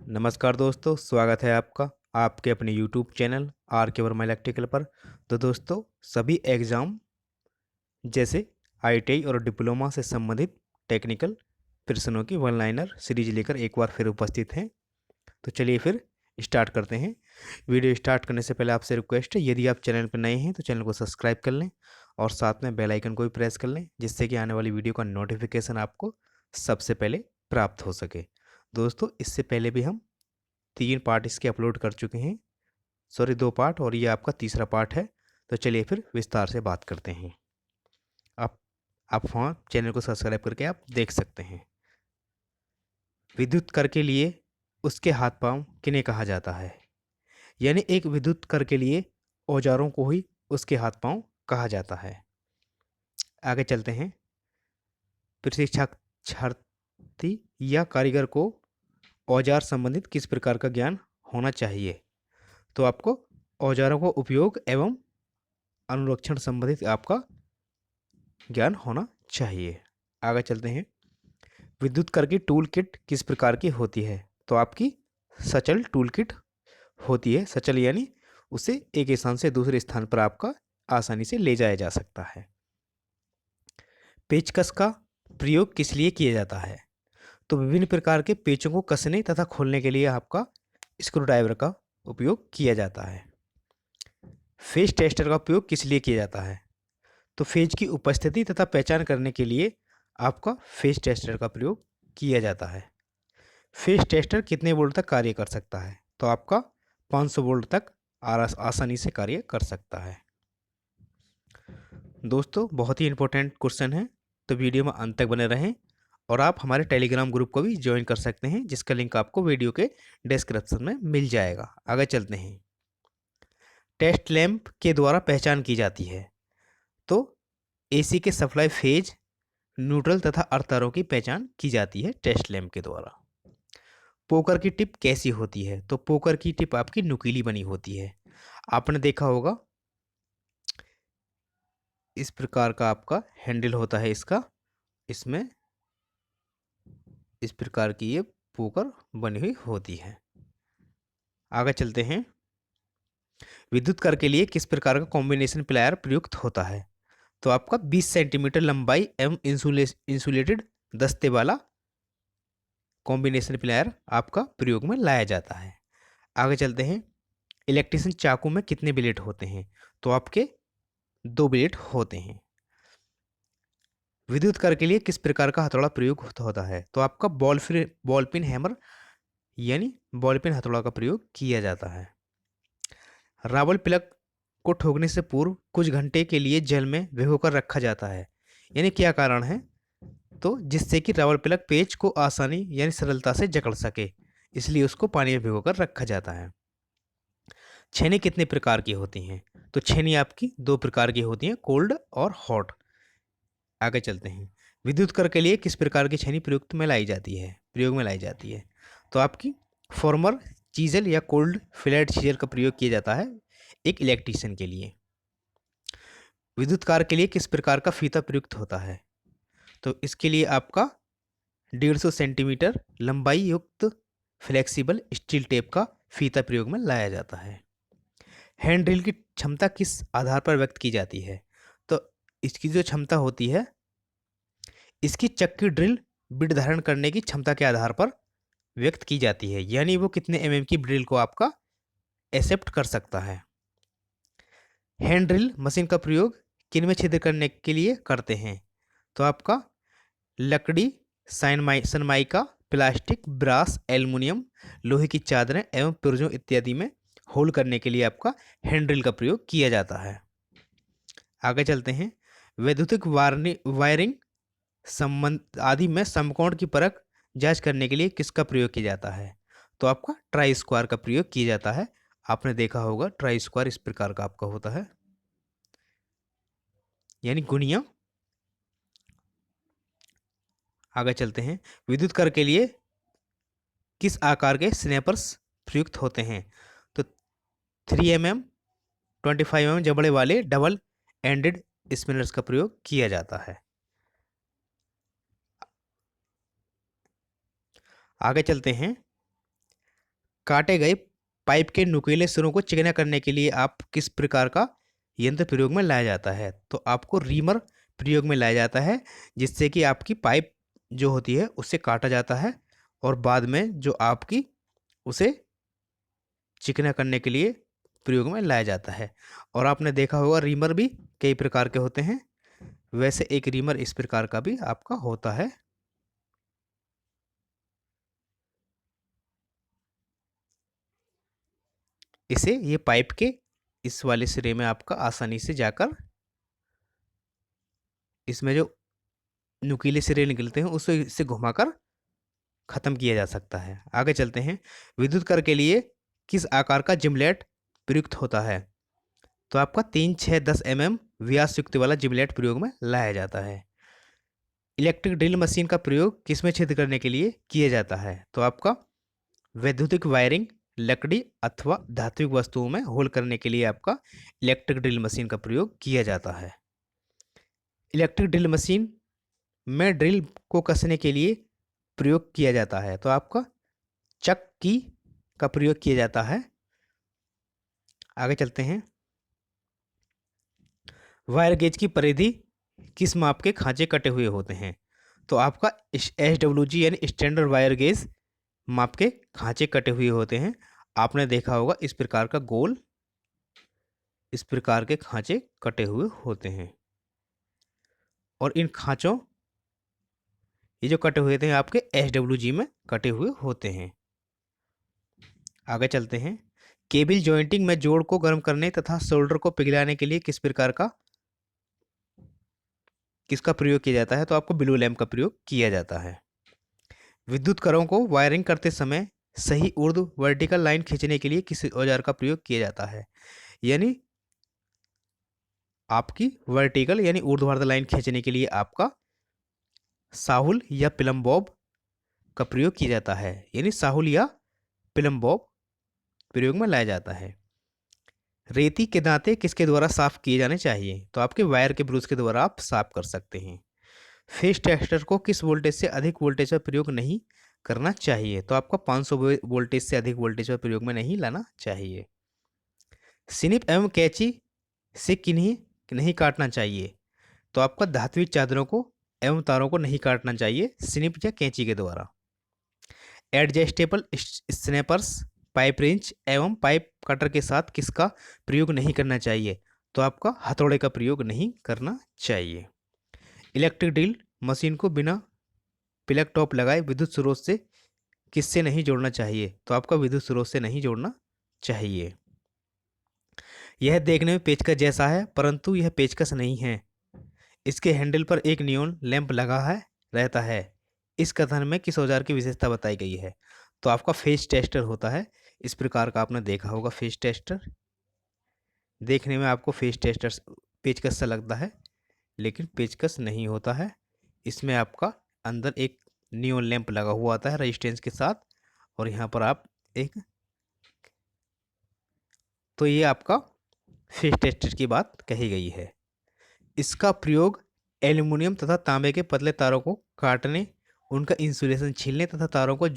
नमस्कार दोस्तों, स्वागत है आपका आपके अपने यूट्यूब चैनल आर के वर्मा इलेक्ट्रिकल पर। तो दोस्तों, सभी एग्ज़ाम जैसे आईटीआई और डिप्लोमा से संबंधित टेक्निकल प्रश्नों की वन लाइनर सीरीज लेकर एक बार फिर उपस्थित हैं। तो चलिए फिर स्टार्ट करते हैं। वीडियो स्टार्ट करने से पहले आपसे रिक्वेस्ट है, यदि आप चैनल पर नए हैं तो चैनल को सब्सक्राइब कर लें और साथ में बेल आइकन को भी प्रेस कर लें, जिससे कि आने वाली वीडियो का नोटिफिकेशन आपको सबसे पहले प्राप्त हो सके। दोस्तों, इससे पहले भी हम 3 पार्ट इसके अपलोड कर चुके हैं। सॉरी, 2 पार्ट, और ये आपका तीसरा पार्ट है। तो चलिए फिर विस्तार से बात करते हैं। आप आप वहाँ चैनल को सब्सक्राइब करके आप देख सकते हैं। विद्युत कर के लिए उसके हाथ पांव किन्हें कहा जाता है? यानी एक विद्युत कर के लिए औजारों को ही उसके हाथ पांव कहा जाता है। आगे चलते हैं। प्रशिक्षार्थी या कारीगर को औजार संबंधित किस प्रकार का ज्ञान होना चाहिए? तो आपको औजारों का उपयोग एवं अनुरक्षण संबंधित आपका ज्ञान होना चाहिए। आगे चलते हैं। विद्युत कर की टूल किट किस प्रकार की होती है? तो आपकी सचल टूल किट होती है। सचल यानी उसे एक स्थान से दूसरे स्थान पर आपका आसानी से ले जाया जा सकता है। पेचकस का प्रयोग किस लिए किया जाता है? तो विभिन्न प्रकार के पेचों को कसने तथा खोलने के लिए आपका स्क्रू ड्राइवर का उपयोग किया जाता है। फेज टेस्टर का उपयोग किस लिए किया जाता है? तो फेज की उपस्थिति तथा पहचान करने के लिए आपका फेज टेस्टर का प्रयोग किया जाता है। फेज टेस्टर कितने वोल्ट तक कार्य कर सकता है? तो आपका 500 वोल्ट तक आसानी से कार्य कर सकता है। दोस्तों, बहुत ही इंपॉर्टेंट क्वेश्चन है, तो वीडियो में अंत तक बने रहें। और आप हमारे टेलीग्राम ग्रुप को भी ज्वाइन कर सकते हैं, जिसका लिंक आपको वीडियो के डिस्क्रिप्शन में मिल जाएगा। आगे चलते हैं। टेस्ट लैंप के द्वारा पहचान की जाती है। तो एसी के सप्लाई फेज, न्यूट्रल तथा अर्थ तारों की पहचान की जाती है टेस्ट लैंप के द्वारा। पोकर की टिप कैसी होती है? तो पोकर की टिप आपकी नुकीली बनी होती है। आपने देखा होगा, इस प्रकार का आपका हैंडल होता है इसका, इसमें इस प्रकार की ये पोकर बनी हुई होती है। आगे चलते हैं। विद्युत कर के लिए किस प्रकार का कॉम्बिनेशन प्लायर प्रयुक्त होता है? तो आपका 20 सेंटीमीटर लंबाई एवं इंसुलेटेड दस्ते वाला कॉम्बिनेशन प्लायर आपका प्रयोग में लाया जाता है। आगे चलते हैं। इलेक्ट्रिशियन चाकू में कितने ब्लेड होते हैं? तो आपके 2 ब्लेड होते हैं। विद्युत कर के लिए किस प्रकार का हथौड़ा प्रयोग होता है? तो आपका बॉल पिन हैमर यानी बॉल पिन हथौड़ा का प्रयोग किया जाता है। रावल प्लग को ठोकने से पूर्व कुछ घंटे के लिए जल में भिगोकर रखा जाता है। यानी क्या कारण है? तो जिससे कि रावल प्लग पेच को आसानी यानी सरलता से जकड़ सके, इसलिए उसको पानी में भिगोकर रखा जाता है। छेनी कितने प्रकार की होती हैं? तो छेनी आपकी 2 प्रकार की होती हैं, कोल्ड और हॉट। आगे चलते हैं। विद्युत कर के लिए किस प्रकार की छेनी प्रयोग में लाई जाती है? तो आपकी फॉर्मर चीजल या कोल्ड फ्लैट चीजल का प्रयोग किया जाता है एक इलेक्ट्रीशियन के लिए। विद्युत कार के लिए किस प्रकार का फीता प्रयुक्त होता है? तो इसके लिए आपका 150 सेंटीमीटर लंबाई युक्त फ्लेक्सिबल स्टील टेप का फीता प्रयोग में लाया जाता है। हैंड ड्रिल की क्षमता किस आधार पर व्यक्त की जाती है? तो इसकी जो क्षमता होती है, इसकी चक्की ड्रिल बिट धारण करने की क्षमता के आधार पर व्यक्त की जाती है। यानी वो कितने एमएम की ड्रिल को आपका एक्सेप्ट कर सकता है। हैंड ड्रिल मशीन का प्रयोग किन में छिद्र करने के लिए करते हैं? तो आपका लकड़ी, सनमाइका, प्लास्टिक, ब्रास, एल्युमिनियम, लोहे की चादरें एवं पुर्जों इत्यादि में होल करने के लिए आपका हैंड ड्रिल का प्रयोग किया जाता है। आगे चलते हैं। वैद्युतिक वायरिंग संबंध आदि में समकोण की परख जांच करने के लिए किसका प्रयोग किया जाता है? तो आपका ट्राई स्क्वायर का प्रयोग किया जाता है। आपने देखा होगा, ट्राई स्क्वायर इस प्रकार का आपका होता है, यानी गुणिया। आगे चलते हैं। विद्युत कर के लिए किस आकार के स्नैपर्स प्रयुक्त होते हैं? तो 3 mm, 25 mm जबड़े वाले डबल एंडेड स्पिनर्स का प्रयोग किया जाता है। आगे चलते हैं। काटे गए पाइप के नुकीले सिरों को चिकना करने के लिए आप किस प्रकार का यंत्र प्रयोग में लाया जाता है? तो आपको रीमर प्रयोग में लाया जाता है, जिससे कि आपकी पाइप जो होती है उससे काटा जाता है और बाद में जो आपकी उसे चिकना करने के लिए प्रयोग में लाया जाता है। और आपने देखा होगा रीमर भी कई प्रकार के होते हैं, वैसे एक रीमर इस प्रकार का भी आपका होता है। इसे ये पाइप के इस वाले सिरे में आपका आसानी से जाकर इसमें जो नुकीले सिरे निकलते हैं उसे इससे घुमाकर खत्म किया जा सकता है। आगे चलते हैं, विद्युत कर के लिए किस आकार का जिमलेट प्रयुक्त होता है? तो आपका 3, 6, 10 mm व्यास युक्त वाला जिमलेट प्रयोग में लाया जाता है। इलेक्ट्रिक ड्रिल मशीन का प्रयोग किसमें छेद करने के लिए किया जाता है? तो आपका वैद्युतिक वायरिंग, लकड़ी अथवा धात्विक वस्तुओं में होल करने के लिए आपका इलेक्ट्रिक ड्रिल मशीन का प्रयोग किया जाता है। इलेक्ट्रिक ड्रिल मशीन में ड्रिल को कसने के लिए प्रयोग किया जाता है, तो आपका चक्की का प्रयोग किया जाता है। आगे चलते हैं, वायर गेज की परिधि किस माप के खांचे कटे हुए होते हैं? तो आपका SWG यानी स्टैंडर्ड वायर गेज माप के खांचे कटे हुए होते हैं। आपने देखा होगा इस प्रकार का गोल, इस प्रकार के खांचे कटे हुए होते हैं और इन खांचों ये जो कटे हुए थे आपके SWG में कटे हुए होते हैं। आगे चलते हैं, केबल जॉइंटिंग में जोड़ को गर्म करने तथा सोल्डर को पिघलाने के लिए किस प्रकार का किसका प्रयोग किया जाता है? तो आपको ब्लू लैंप का प्रयोग किया जाता है। विद्युत करों को वायरिंग करते समय सही ऊर्ध्व वर्टिकल लाइन खींचने के लिए किस औजार का प्रयोग किया जाता है? यानी आपकी वर्टिकल यानी ऊर्ध्वाधर लाइन खींचने के लिए आपका साहुल या प्लम बॉब का प्रयोग किया जाता है, यानी साहुल या प्लम बॉब प्रयोग में लाया जाता है। रेती के दांते किसके द्वारा साफ किए जाने चाहिए? तो आपके वायर के ब्रूस के द्वारा आप साफ कर सकते हैं। फेज टेस्टर को किस वोल्टेज से अधिक वोल्टेज पर प्रयोग नहीं करना चाहिए? तो आपका 500 वोल्टेज से अधिक वोल्टेज पर प्रयोग में नहीं लाना चाहिए। स्निप एवं कैंची से किन्हीं नहीं काटना चाहिए? तो आपका धात्विक चादरों को एवं तारों को नहीं काटना चाहिए स्निप या कैंची के द्वारा। एडजस्टेबल स्नैपर्स, पाइप रेंच एवं पाइप कटर के साथ किसका प्रयोग नहीं करना चाहिए? तो आपका हथौड़े का प्रयोग नहीं करना चाहिए। इलेक्ट्रिक ड्रिल मशीन को बिना प्लग टॉप लगाए विद्युत स्रोत से किससे नहीं जोड़ना चाहिए? तो आपका विद्युत स्रोत से नहीं जोड़ना चाहिए। यह देखने में पेचकस जैसा है, परंतु यह पेचकस नहीं है। इसके हैंडल पर एक नियॉन लैंप लगा है रहता है। इस कथन में किस औजार की विशेषता बताई गई है? तो आपका फेज टेस्टर होता है। इस प्रकार का आपने देखा होगा फेज टेस्टर। देखने में आपको फेज टेस्टर पेचकस सा लगता है, लेकिन पेचकस नहीं होता है। इसमें आपका अंदर एक नियॉन लैंप लगा हुआ आता है रेजिस्टेंस के साथ, और यहाँ पर आप एक, तो ये आपका फेज टेस्टर की बात कही गई है। इसका प्रयोग एल्युमिनियम तथा तांबे के पतले तारों को काटने, उनका इंसुलेशन छीलने तथा तारों को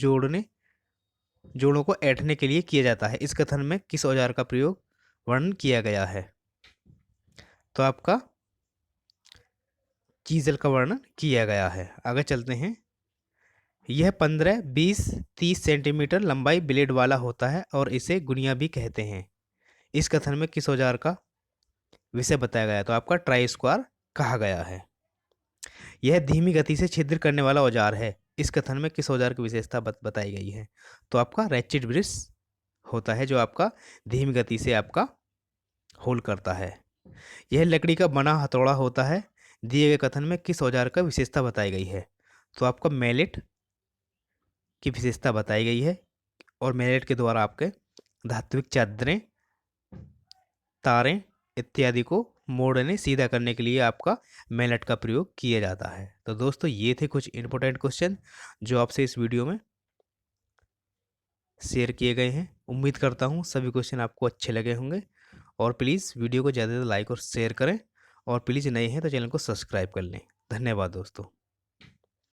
जोड़ों को ऐंठने के लिए किया जाता है। इस कथन में किस औजार का प्रयोग वर्णन किया गया है? तो आपका चीजल का वर्णन किया गया है। आगे चलते हैं, यह 15, 20, 30 सेंटीमीटर लंबाई ब्लेड वाला होता है और इसे गुनिया भी कहते हैं। इस कथन में किस औजार का विषय बताया गया है? तो आपका ट्राई स्क्वायर कहा गया है। यह धीमी गति से छिद्र करने वाला औजार है। इस कथन में किस औजार की विशेषता बताई गई है? तो आपका रैचिट ब्रिस होता है, जो आपका धीमी गति से आपका होल करता है। यह लकड़ी का बना हथौड़ा होता है। दिए गए कथन में किस औजार का विशेषता बताई गई है? तो आपका मैलेट की विशेषता बताई गई है, और मैलेट के द्वारा आपके धात्विक चादरें, तारें इत्यादि को मोड़ने सीधा करने के लिए आपका मैलेट का प्रयोग किया जाता है। तो दोस्तों, ये थे कुछ इंपॉर्टेंट क्वेश्चन जो आपसे इस वीडियो में शेयर किए गए हैं। उम्मीद करता हूँ सभी क्वेश्चन आपको अच्छे लगे होंगे, और प्लीज़ वीडियो को ज़्यादा से ज़्यादा लाइक और शेयर करें, और प्लीज़ नए हैं तो चैनल को सब्सक्राइब कर लें। धन्यवाद दोस्तों।